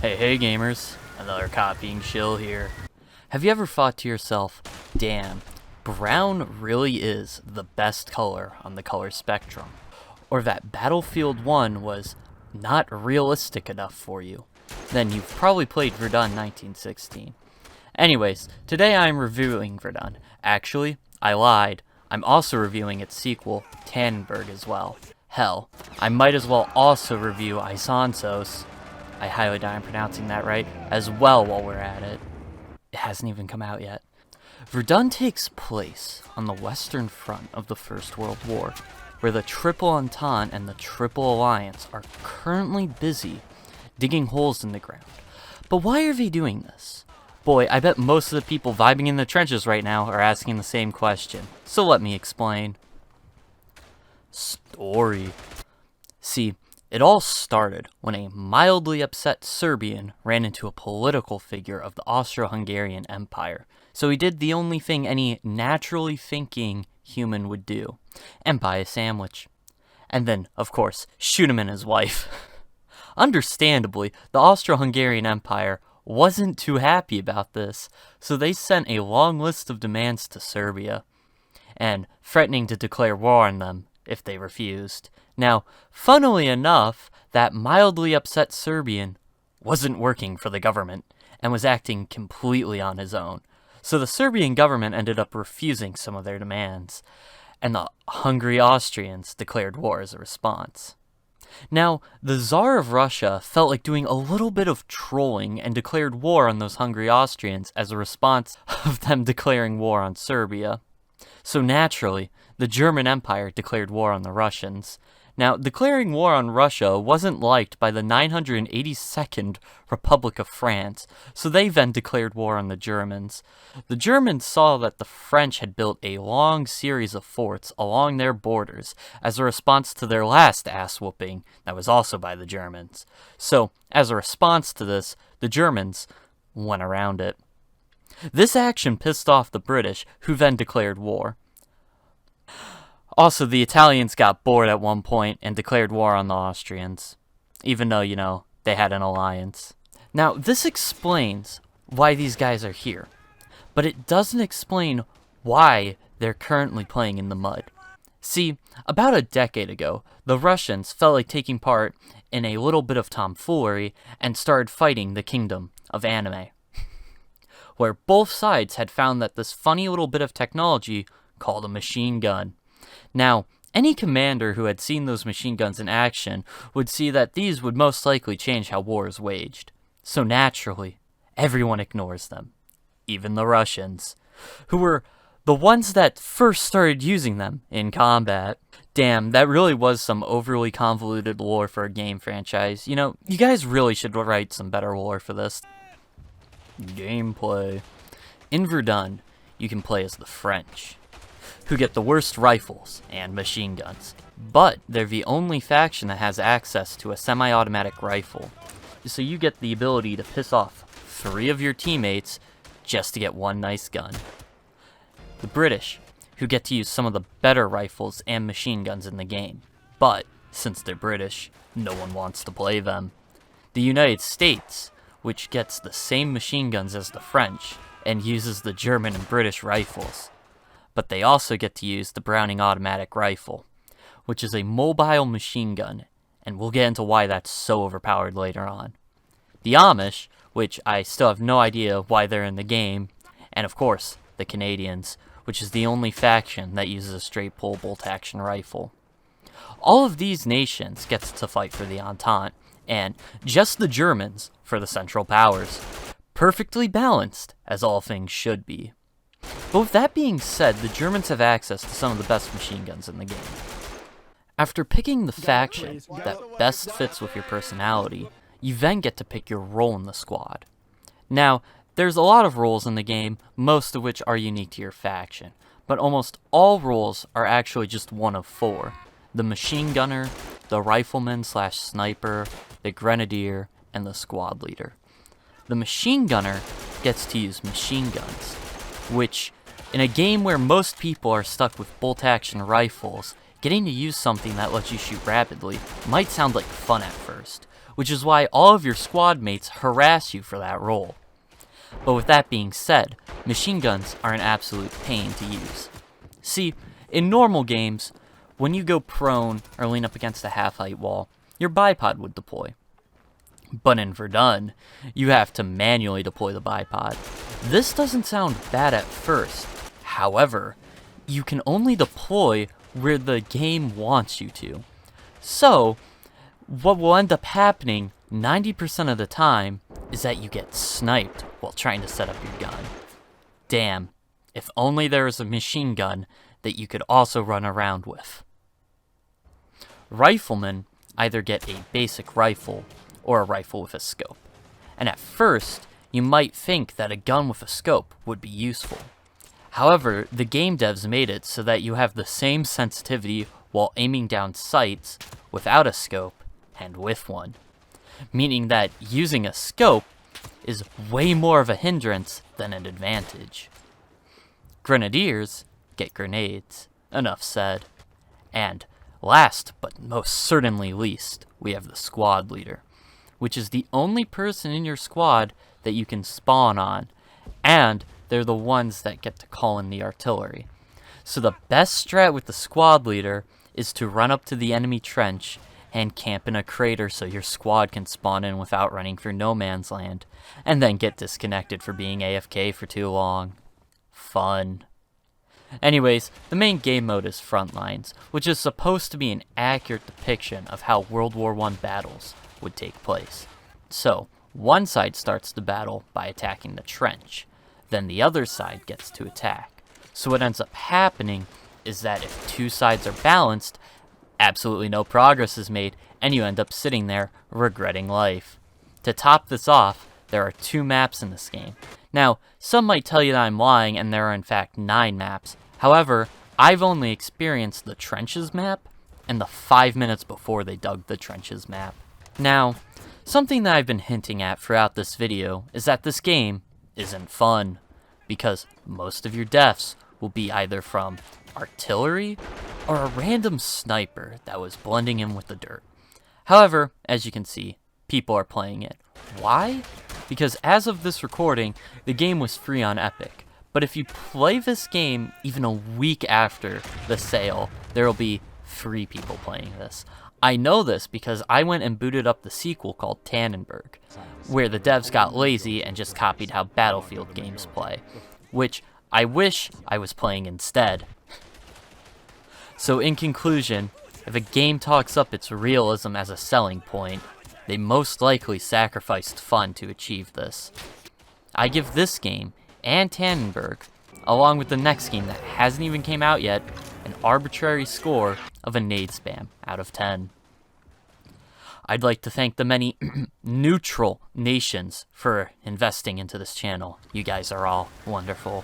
Hey gamers, another copying shill here. Have you ever thought to yourself, damn, brown really is the best color on the color spectrum? Or that Battlefield 1 was not realistic enough for you? Then you've probably played Verdun 1916. Anyways, today I'm reviewing Verdun. Actually, I lied. I'm also reviewing its sequel, Tannenberg, as well. Hell, I might as well also review Isansos, I highly doubt I'm pronouncing that right, as well while we're at it. It hasn't even come out yet. Verdun takes place on the Western Front of the First World War, where the Triple Entente and the Triple Alliance are currently busy digging holes in the ground. But why are they doing this? Boy, I bet most of the people vibing in the trenches right now are asking the same question, so let me explain. Story. See, it all started when a mildly upset Serbian ran into a political figure of the Austro-Hungarian Empire, so he did the only thing any naturally thinking human would do, and buy a sandwich. And then, of course, shoot him and his wife. Understandably, the Austro-Hungarian Empire wasn't too happy about this, so they sent a long list of demands to Serbia, and threatening to declare war on them if they refused. Now, funnily enough, that mildly upset Serbian wasn't working for the government and was acting completely on his own. So the Serbian government ended up refusing some of their demands, and the hungry Austrians declared war as a response. Now, the Tsar of Russia felt like doing a little bit of trolling and declared war on those hungry Austrians as a response of them declaring war on Serbia. So naturally, the German Empire declared war on the Russians. Now, declaring war on Russia wasn't liked by the 982nd Republic of France, so they then declared war on the Germans. The Germans saw that the French had built a long series of forts along their borders as a response to their last ass-whooping that was also by the Germans. So, as a response to this, the Germans went around it. This action pissed off the British, who then declared war. Also, the Italians got bored at one point and declared war on the Austrians, even though, they had an alliance. Now, this explains why these guys are here, but it doesn't explain why they're currently playing in the mud. See, about a decade ago, the Russians felt like taking part in a little bit of tomfoolery and started fighting the kingdom of anime, where both sides had found that this funny little bit of technology called a machine gun. Now, any commander who had seen those machine guns in action would see that these would most likely change how war is waged. So naturally, everyone ignores them, even the Russians, who were the ones that first started using them in combat. Damn, that really was some overly convoluted lore for a game franchise. You guys really should write some better lore for this. Gameplay. In Verdun, you can play as the French, who get the worst rifles and machine guns, but they're the only faction that has access to a semi-automatic rifle, so you get the ability to piss off 3 of your teammates just to get one nice gun. The British, who get to use some of the better rifles and machine guns in the game, but since they're British, no one wants to play them. The United States, which gets the same machine guns as the French and uses the German and British rifles, but they also get to use the Browning automatic rifle, which is a mobile machine gun, and we'll get into why that's so overpowered later on. The Amish, which I still have no idea why they're in the game, and of course, the Canadians, which is the only faction that uses a straight pull bolt-action rifle. All of these nations get to fight for the Entente, and just the Germans for the Central Powers. Perfectly balanced, as all things should be. But with that being said, the Germans have access to some of the best machine guns in the game. After picking the faction that best fits with your personality, you then get to pick your role in the squad. Now, there's a lot of roles in the game, most of which are unique to your faction, but almost all roles are actually just one of 4. The machine gunner, the rifleman/sniper, the grenadier, and the squad leader. The machine gunner gets to use machine guns, which, in a game where most people are stuck with bolt-action rifles, getting to use something that lets you shoot rapidly might sound like fun at first, which is why all of your squad mates harass you for that role. But with that being said, machine guns are an absolute pain to use. See, in normal games, when you go prone or lean up against a half-height wall, your bipod would deploy. But in Verdun, you have to manually deploy the bipod. This doesn't sound bad at first. However, you can only deploy where the game wants you to. So, what will end up happening 90% of the time is that you get sniped while trying to set up your gun. Damn, if only there was a machine gun that you could also run around with. Riflemen either get a basic rifle or a rifle with a scope. And at first, you might think that a gun with a scope would be useful. However, the game devs made it so that you have the same sensitivity while aiming down sights without a scope and with one. Meaning that using a scope is way more of a hindrance than an advantage. Grenadiers get grenades. Enough said. And last, but most certainly least, we have the squad leader, which is the only person in your squad that you can spawn on, and they're the ones that get to call in the artillery. So the best strat with the squad leader is to run up to the enemy trench and camp in a crater so your squad can spawn in without running through no man's land, and then get disconnected for being AFK for too long. Fun. Anyways, the main game mode is Frontlines, which is supposed to be an accurate depiction of how World War I battles would take place. So, one side starts the battle by attacking the trench, then the other side gets to attack. So what ends up happening is that if two sides are balanced, absolutely no progress is made, and you end up sitting there regretting life. To top this off, there are 2 maps in this game. Now, some might tell you that I'm lying and there are in fact 9 maps. However, I've only experienced the trenches map and the 5 minutes before they dug the trenches map. Now, something that I've been hinting at throughout this video is that this game isn't fun, because most of your deaths will be either from artillery or a random sniper that was blending in with the dirt. However, as you can see, people are playing it. Why? Because as of this recording, the game was free on Epic. But if you play this game even a week after the sale, there will be 3 people playing this. I know this because I went and booted up the sequel called Tannenberg, where the devs got lazy and just copied how Battlefield games play, which I wish I was playing instead. So in conclusion, if a game talks up its realism as a selling point, they most likely sacrificed fun to achieve this. I give this game, and Tannenberg, along with the next game that hasn't even came out yet, an arbitrary score of a Nadespam out of 10. I'd like to thank the many neutral nations for investing into this channel. You guys are all wonderful.